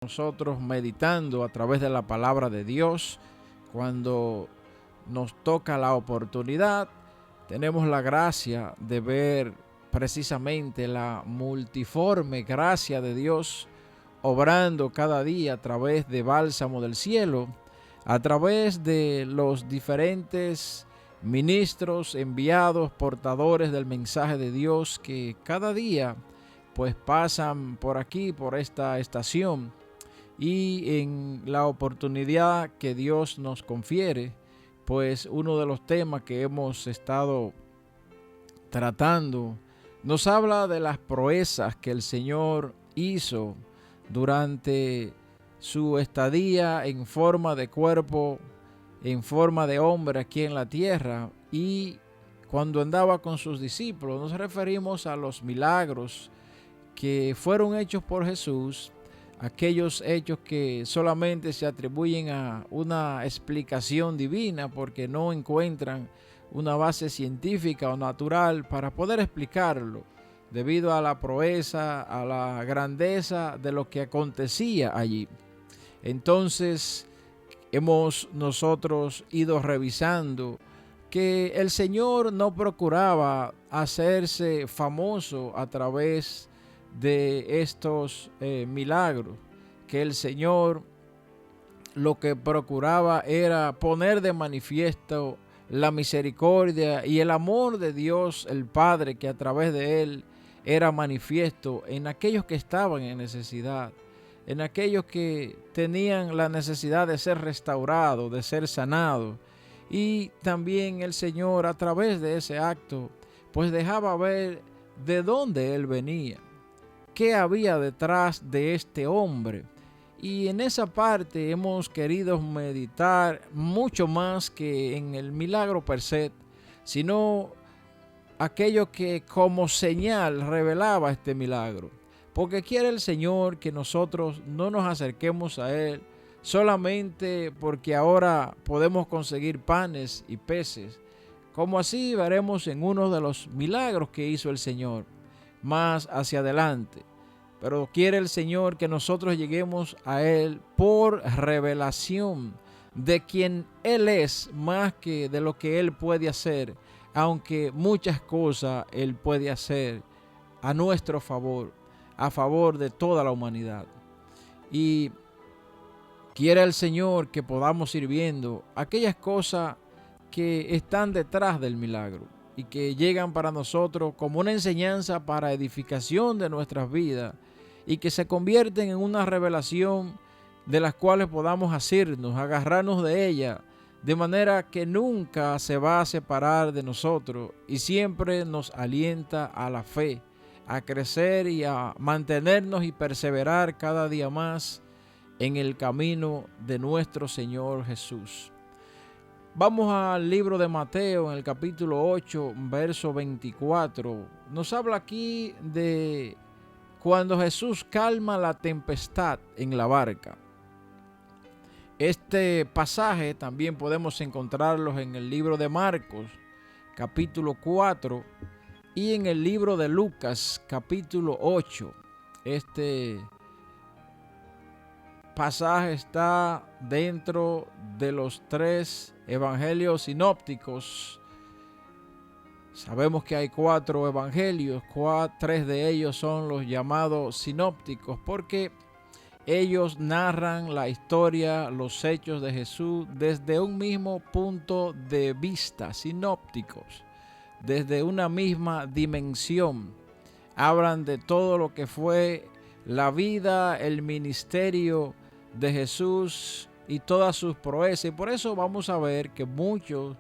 nosotros meditando a través de la palabra de Dios. Cuando nos toca la oportunidad, tenemos la gracia de ver precisamente la multiforme gracia de Dios obrando cada día a través de Bálsamo del Cielo, a través de los diferentes ministros, enviados, portadores del mensaje de Dios que cada día pues pasan por aquí, por esta estación, y en la oportunidad que Dios nos confiere, pues uno de los temas que hemos estado tratando nos habla de las proezas que el Señor hizo durante su estadía en forma de cuerpo, en forma de hombre aquí en la tierra, y cuando andaba con sus discípulos. Nos referimos a los milagros que fueron hechos por Jesús, aquellos hechos que solamente se atribuyen a una explicación divina porque no encuentran una base científica o natural para poder explicarlo, debido a la proeza, a la grandeza de lo que acontecía allí. Entonces, hemos nosotros ido revisando que el Señor no procuraba hacerse famoso a través de estos milagros, que el Señor lo que procuraba era poner de manifiesto la misericordia y el amor de Dios el Padre, que a través de Él era manifiesto en aquellos que estaban en necesidad, en aquellos que tenían la necesidad de ser restaurados, de ser sanados. Y también el Señor, a través de ese acto, pues dejaba ver de dónde Él venía, qué había detrás de este hombre. Y en esa parte hemos querido meditar mucho más que en el milagro per se, sino aquello que como señal revelaba este milagro. Porque quiere el Señor que nosotros no nos acerquemos a Él solamente porque ahora podemos conseguir panes y peces, como así veremos en uno de los milagros que hizo el Señor más hacia adelante. Pero quiere el Señor que nosotros lleguemos a Él por revelación de quien Él es, más que de lo que Él puede hacer, aunque muchas cosas Él puede hacer a nuestro favor, a favor de toda la humanidad. Y quiere el Señor que podamos ir viendo aquellas cosas que están detrás del milagro y que llegan para nosotros como una enseñanza para edificación de nuestras vidas, y que se convierten en una revelación de las cuales podamos asirnos, agarrarnos de ella, de manera que nunca se va a separar de nosotros y siempre nos alienta a la fe, a crecer y a mantenernos y perseverar cada día más en el camino de nuestro Señor Jesús. Vamos al libro de Mateo, en el capítulo 8, verso 24. Nos habla aquí de cuando Jesús calma la tempestad en la barca. Este pasaje también podemos encontrarlo en el libro de Marcos, capítulo 4, y en el libro de Lucas, capítulo 8. Este pasaje está dentro de los 3 evangelios sinópticos. Sabemos que hay 4 evangelios, 3 de ellos son los llamados sinópticos, porque ellos narran la historia, los hechos de Jesús desde un mismo punto de vista, sinópticos, desde una misma dimensión. Hablan de todo lo que fue la vida, el ministerio de Jesús y todas sus proezas. Y por eso vamos a ver que muchos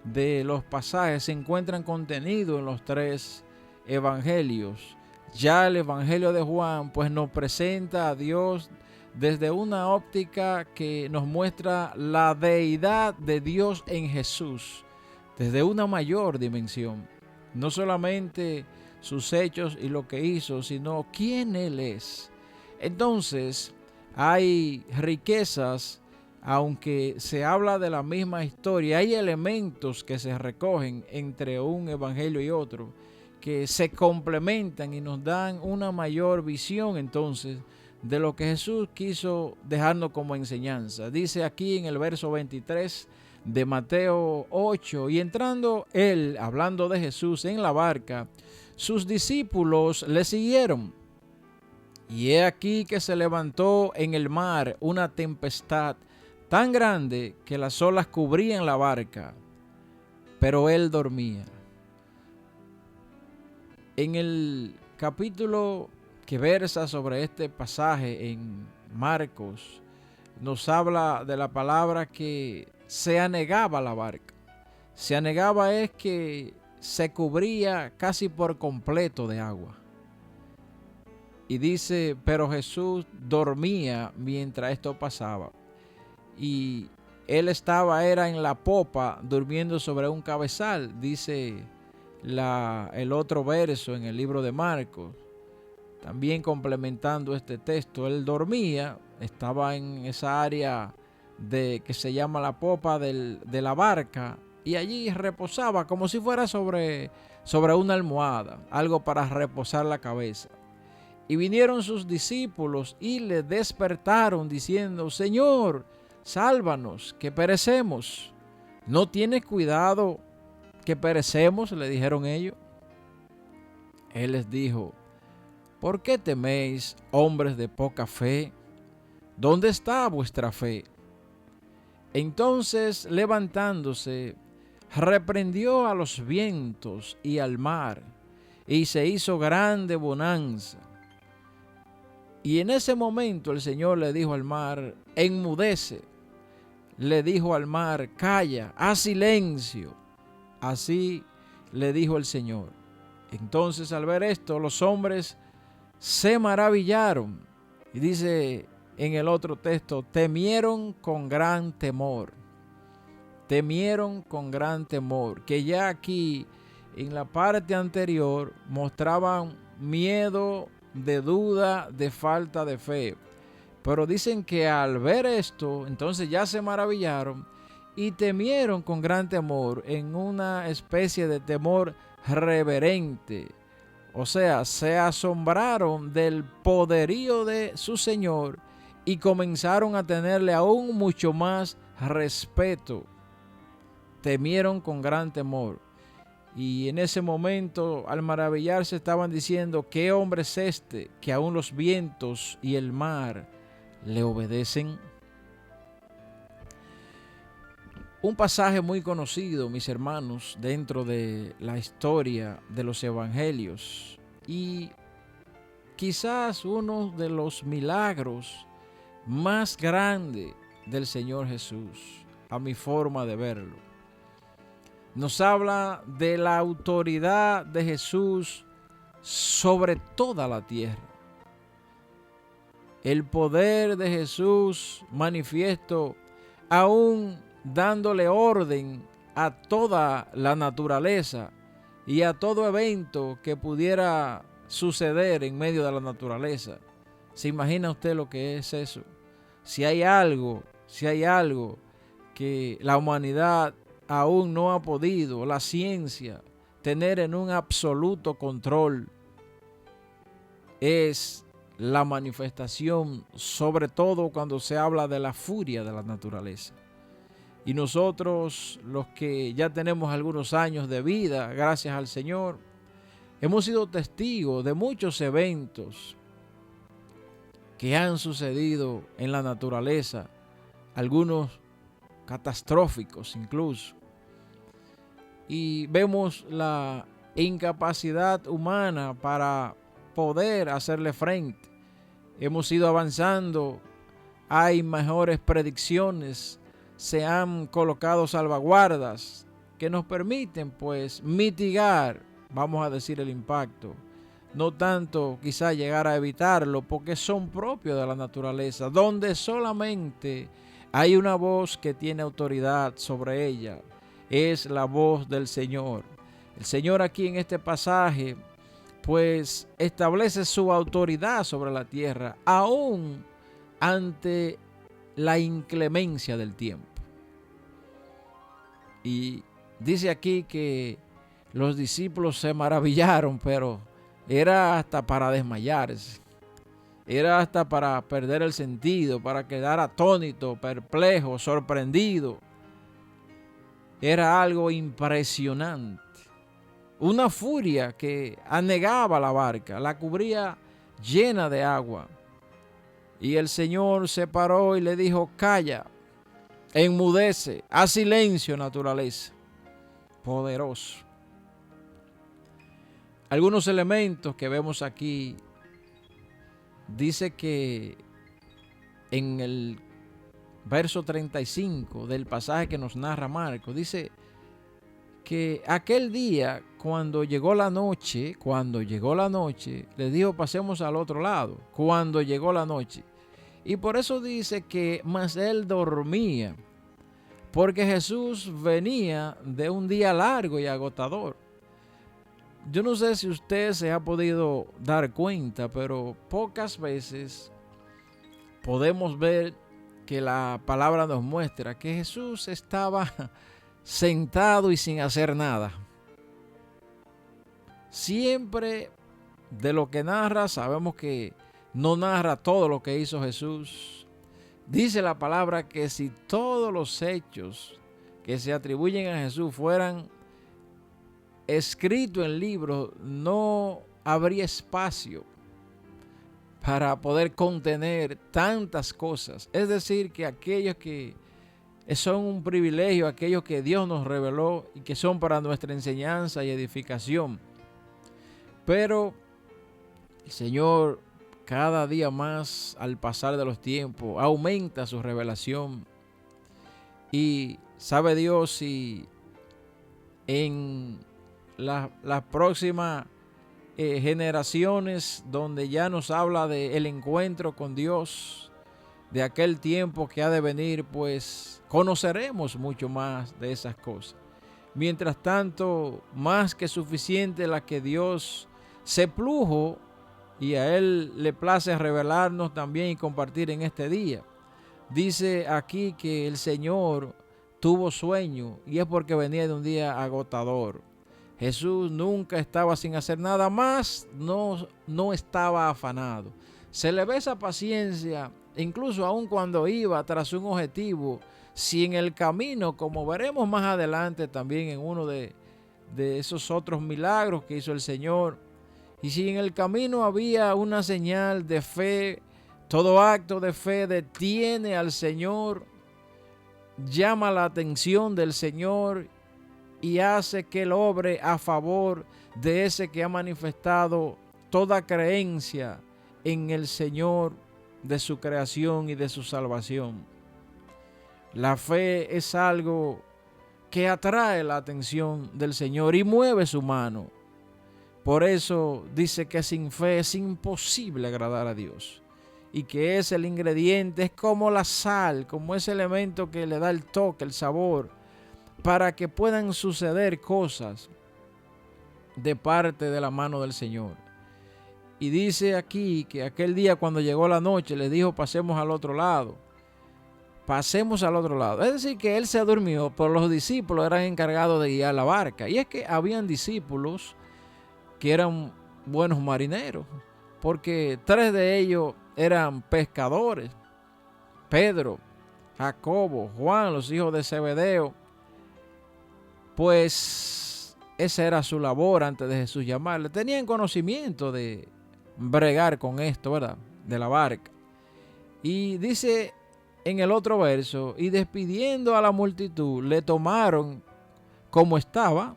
de los pasajes se encuentran contenidos en los 3 evangelios. Ya el evangelio de Juan pues nos presenta a Dios desde una óptica que nos muestra la deidad de Dios en Jesús, desde una mayor dimensión. No solamente sus hechos y lo que hizo, sino quién Él es. Entonces, hay riquezas. Aunque se habla de la misma historia, hay elementos que se recogen entre un evangelio y otro, que se complementan y nos dan una mayor visión entonces de lo que Jesús quiso dejarnos como enseñanza. Dice aquí en el verso 23 de Mateo 8, y entrando él, hablando de Jesús, en la barca, sus discípulos le siguieron. Y he aquí que se levantó en el mar una tempestad tan grande que las olas cubrían la barca, pero él dormía. En el capítulo que versa sobre este pasaje en Marcos, nos habla de la palabra que se anegaba la barca. Se anegaba es que se cubría casi por completo de agua. Y dice, pero Jesús dormía mientras esto pasaba. Y él era en la popa durmiendo sobre un cabezal, dice el otro verso en el libro de Marcos. También complementando este texto, él dormía, estaba en esa área que se llama la popa de la barca, y allí reposaba como si fuera sobre una almohada, algo para reposar la cabeza. Y vinieron sus discípulos y le despertaron diciendo, Señor, sálvanos, que perecemos. ¿No tienes cuidado que perecemos?, le dijeron ellos. Él les dijo, ¿por qué teméis, hombres de poca fe? ¿Dónde está vuestra fe? Entonces, levantándose, reprendió a los vientos y al mar, y se hizo grande bonanza. Y en ese momento el Señor le dijo al mar, enmudece. Le dijo al mar, calla, haz silencio. Así le dijo el Señor. Entonces, al ver esto, los hombres se maravillaron. Y dice en el otro texto, temieron con gran temor. Temieron con gran temor. Que ya aquí, en la parte anterior, mostraban miedo, de duda, de falta de fe. Pero dicen que al ver esto, entonces ya se maravillaron y temieron con gran temor, en una especie de temor reverente. O sea, se asombraron del poderío de su Señor y comenzaron a tenerle aún mucho más respeto. Temieron con gran temor. Y en ese momento, al maravillarse, estaban diciendo, ¿qué hombre es este que aún los vientos y el mar le obedecen? Un pasaje muy conocido, mis hermanos, dentro de la historia de los evangelios, y quizás uno de los milagros más grandes del Señor Jesús, a mi forma de verlo. Nos habla de la autoridad de Jesús sobre toda la tierra. El poder de Jesús manifiesto, aún dándole orden a toda la naturaleza y a todo evento que pudiera suceder en medio de la naturaleza. ¿Se imagina usted lo que es eso? Si hay algo que la humanidad aún no ha podido, la ciencia, tener en un absoluto control, es la manifestación, sobre todo cuando se habla de la furia de la naturaleza. Y nosotros, los que ya tenemos algunos años de vida, gracias al Señor, hemos sido testigos de muchos eventos que han sucedido en la naturaleza, algunos catastróficos incluso. Y vemos la incapacidad humana para poder hacerle frente. Hemos ido avanzando, hay mejores predicciones, se han colocado salvaguardas que nos permiten pues mitigar, vamos a decir, el impacto. No tanto quizá llegar a evitarlo, porque son propios de la naturaleza, donde solamente hay una voz que tiene autoridad sobre ella, es la voz del Señor. El Señor aquí en este pasaje pues establece su autoridad sobre la tierra, aún ante la inclemencia del tiempo. Y dice aquí que los discípulos se maravillaron, pero era hasta para desmayarse. Era hasta para perder el sentido, para quedar atónito, perplejo, sorprendido. Era algo impresionante. Una furia que anegaba la barca, la cubría llena de agua. Y el Señor se paró y le dijo: calla, enmudece, haz silencio, naturaleza. Poderoso. Algunos elementos que vemos aquí, dice que en el verso 35 del pasaje que nos narra Marcos, dice que aquel día, cuando llegó la noche, le dijo: pasemos al otro lado. Cuando llegó la noche. Y por eso dice que mas él dormía, porque Jesús venía de un día largo y agotador. Yo no sé si usted se ha podido dar cuenta, pero pocas veces podemos ver que la palabra nos muestra que Jesús estaba sentado y sin hacer nada. Siempre de lo que narra, sabemos que no narra todo lo que hizo Jesús. Dice la palabra que si todos los hechos que se atribuyen a Jesús fueran escritos en libros, no habría espacio para poder contener tantas cosas. Es decir, que aquellos que son un privilegio, aquellos que Dios nos reveló y que son para nuestra enseñanza y edificación. Pero el Señor, cada día más, al pasar de los tiempos, aumenta su revelación. Y sabe Dios si en las próximas generaciones, donde ya nos habla del encuentro con Dios, de aquel tiempo que ha de venir, pues conoceremos mucho más de esas cosas. Mientras tanto, más que suficiente la que Dios se plujo y a Él le place revelarnos también y compartir en este día. Dice aquí que el Señor tuvo sueño, y es porque venía de un día agotador. Jesús nunca estaba sin hacer nada más, no estaba afanado. Se le ve esa paciencia, incluso aun cuando iba tras un objetivo. Si en el camino, como veremos más adelante también en uno de esos otros milagros que hizo el Señor, y si en el camino había una señal de fe, todo acto de fe detiene al Señor, llama la atención del Señor y hace que Él obre a favor de ese que ha manifestado toda creencia en el Señor, de su creación y de su salvación. La fe es algo que atrae la atención del Señor y mueve su mano. Por eso dice que sin fe es imposible agradar a Dios. Y que es el ingrediente, es como la sal, como ese elemento que le da el toque, el sabor, para que puedan suceder cosas de parte de la mano del Señor. Y dice aquí que aquel día, cuando llegó la noche, le dijo: pasemos al otro lado. Pasemos al otro lado. Es decir, que él se durmió, pero los discípulos eran encargados de guiar la barca. Y es que habían discípulos que eran buenos marineros, porque 3 de ellos eran pescadores: Pedro, Jacobo, Juan, los hijos de Zebedeo. Pues esa era su labor antes de Jesús llamarle. Tenían conocimiento de bregar con esto, ¿verdad?, de la barca. Y dice en el otro verso: y despidiendo a la multitud, le tomaron como estaba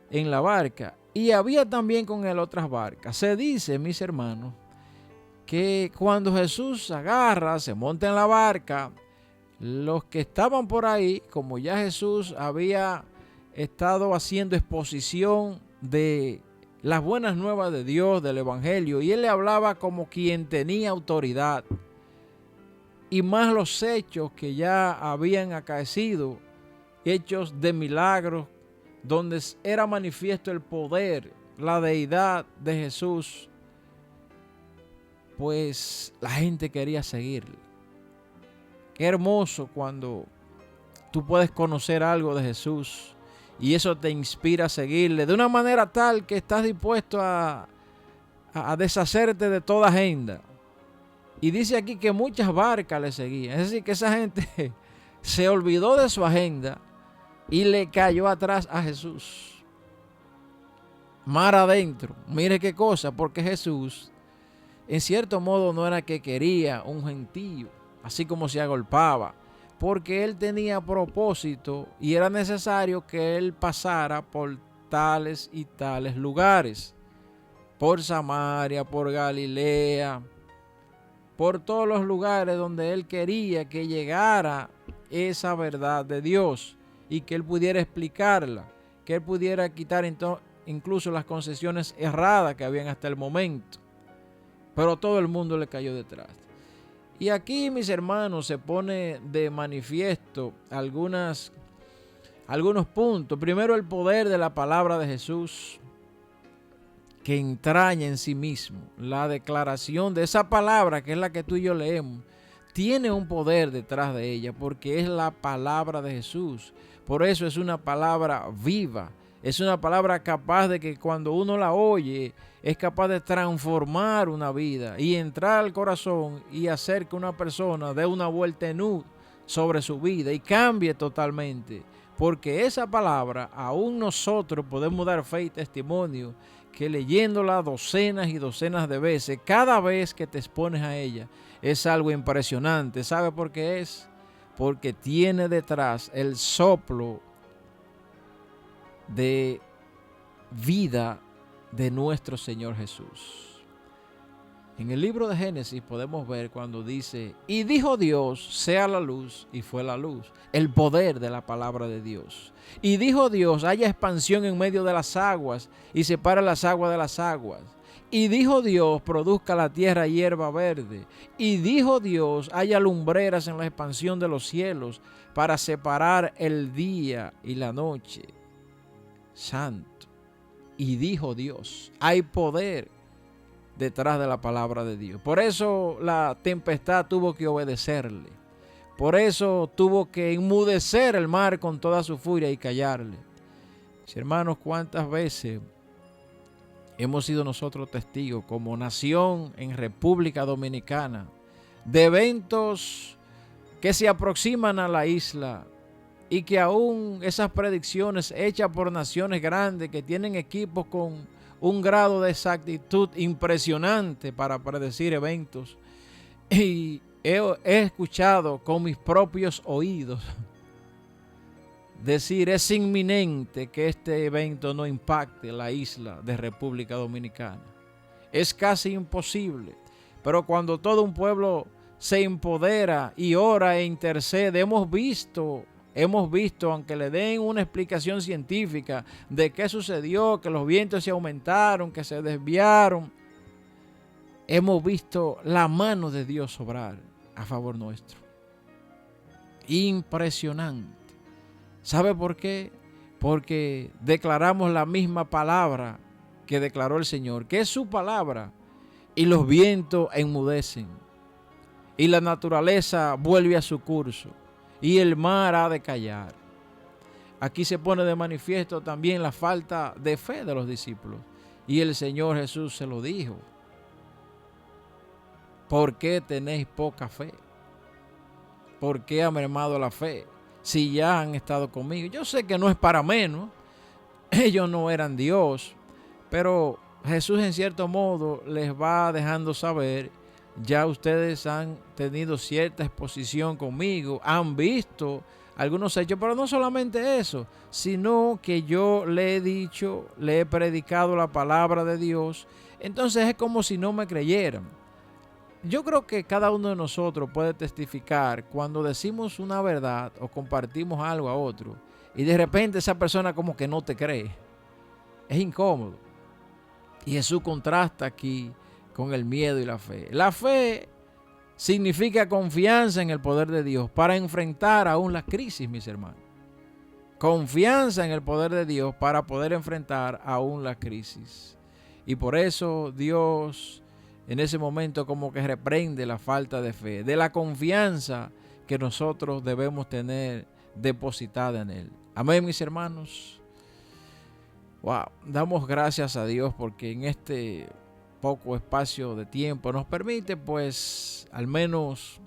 en la barca, y había también con él otras barcas. Se dice, mis hermanos, que cuando Jesús agarra, se monta en la barca, los que estaban por ahí, como ya Jesús había estado haciendo exposición de las buenas nuevas de Dios, del Evangelio, y él le hablaba como quien tenía autoridad, y más los hechos que ya habían acaecido, hechos de milagros, donde era manifiesto el poder, la deidad de Jesús, pues la gente quería seguirle. Qué hermoso cuando tú puedes conocer algo de Jesús y eso te inspira a seguirle de una manera tal que estás dispuesto a deshacerte de toda agenda, Y dice aquí que muchas barcas le seguían. Es decir, que esa gente se olvidó de su agenda y le cayó atrás a Jesús. Mar adentro. Mire qué cosa, porque Jesús, en cierto modo, no era que quería un gentío, así como se agolpaba, porque él tenía propósito y era necesario que él pasara por tales y tales lugares, por Samaria, por Galilea, por todos los lugares donde él quería que llegara esa verdad de Dios y que él pudiera explicarla, que él pudiera quitar incluso las concesiones erradas que habían hasta el momento. Pero todo el mundo le cayó detrás. Y aquí, mis hermanos, se pone de manifiesto algunos puntos. Primero, el poder de la palabra de Jesús, que entraña en sí mismo. La declaración de esa palabra, que es la que tú y yo leemos, tiene un poder detrás de ella, porque es la palabra de Jesús. Por eso es una palabra viva. Es una palabra capaz de que cuando uno la oye, es capaz de transformar una vida y entrar al corazón y hacer que una persona dé una vuelta en U sobre su vida y cambie totalmente. Porque esa palabra, aún nosotros podemos dar fe y testimonio que leyéndola docenas y docenas de veces, cada vez que te expones a ella, es algo impresionante. ¿Sabe por qué es? Porque tiene detrás el soplo de vida de nuestro Señor Jesús. En el libro de Génesis podemos ver cuando dice, y dijo Dios, sea la luz, y fue la luz. El poder de la palabra de Dios. Y dijo Dios, haya expansión en medio de las aguas, y separa las aguas de las aguas. Y dijo Dios, produzca la tierra hierba verde. Y dijo Dios, haya lumbreras en la expansión de los cielos, para separar el día y la noche. Santo. Y dijo Dios, hay poder detrás de la palabra de Dios. Por eso la tempestad tuvo que obedecerle. Por eso tuvo que enmudecer el mar con toda su furia y callarle. Mis hermanos, ¿cuántas veces hemos sido nosotros testigos como nación en República Dominicana de eventos que se aproximan a la isla? Y que aún esas predicciones hechas por naciones grandes que tienen equipos con un grado de exactitud impresionante para predecir eventos. Y he escuchado con mis propios oídos decir, es inminente que este evento no impacte la isla de República Dominicana. Es casi imposible. Pero cuando todo un pueblo se empodera y ora e intercede, hemos visto, aunque le den una explicación científica de qué sucedió, que los vientos se aumentaron, que se desviaron, hemos visto la mano de Dios obrar a favor nuestro. Impresionante. ¿Sabe por qué? Porque declaramos la misma palabra que declaró el Señor, que es su palabra, y los vientos enmudecen, y la naturaleza vuelve a su curso, y el mar ha de callar. Aquí se pone de manifiesto también la falta de fe de los discípulos. Y el Señor Jesús se lo dijo. ¿Por qué tenéis poca fe? ¿Por qué ha mermado la fe? Si ya han estado conmigo. Yo sé que no es para menos. Ellos no eran Dios. Pero Jesús en cierto modo les va dejando saber, ya ustedes han tenido cierta exposición conmigo, han visto algunos hechos, pero no solamente eso, sino que yo le he dicho, le he predicado la palabra de Dios. Entonces es como si no me creyeran. Yo creo que cada uno de nosotros puede testificar cuando decimos una verdad o compartimos algo a otro y de repente esa persona como que no te cree. Es incómodo. Y Jesús contrasta aquí con el miedo y la fe. La fe significa confianza en el poder de Dios para enfrentar aún las crisis, mis hermanos. Confianza en el poder de Dios para poder enfrentar aún la crisis. Y por eso Dios en ese momento como que reprende la falta de fe, de la confianza que nosotros debemos tener depositada en Él. Amén, mis hermanos. Wow, damos gracias a Dios porque en este poco espacio de tiempo nos permite, pues al menos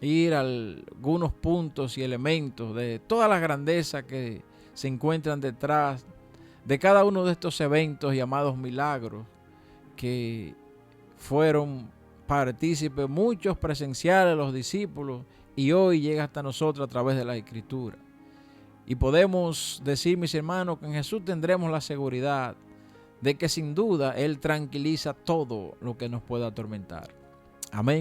ir a algunos puntos y elementos de toda la grandeza que se encuentran detrás de cada uno de estos eventos llamados milagros, que fueron partícipes muchos presenciales los discípulos y hoy llega hasta nosotros a través de la Escritura. Y podemos decir, mis hermanos, que en Jesús tendremos la seguridad de que sin duda Él tranquiliza todo lo que nos pueda atormentar. Amén.